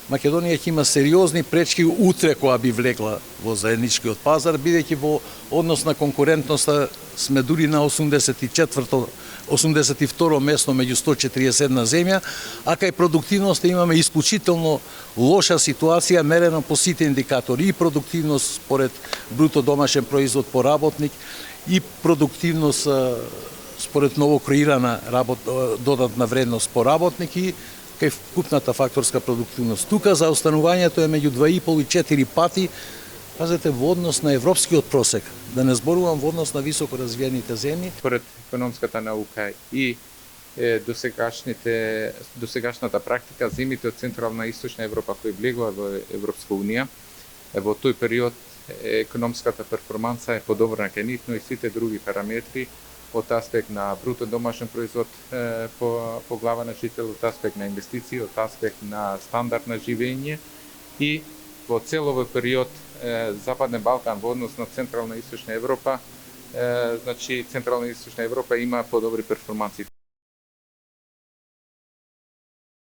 Македонија ќе има сериозни пречки утре кога би влегла во заедничкиот пазар, бидејќи во однос на конкурентноста сме дури на 82 место меѓу 141 земја, а кај продуктивноста имаме исклучително лоша ситуација мерено по сите индикатори, и продуктивност според бруто домашен производ по работник, и продуктивност според новокреирана додатна вредност по работник и кај вкупната факторска продуктивност. Тука заостанувањето е меѓу 2,5 и 4 пати, пазете, во однос на европскиот просек, да не зборувам во однос на високо развиените земји. Според економската наука и досегашната практика, земјите од Централна и Источна Европа кои влегува во Европска Унија, во тој период економската перформанса е подобрена кај нив, но и сите други параметри од аспект на бруто домашен производ по глава на жител, од аспект на инвестиции, од аспект на стандард на живење, и во цел овој период Западен Балкан во однос на Централна и Источна Европа, значи Централна и Источна Европа има подобри перформанси.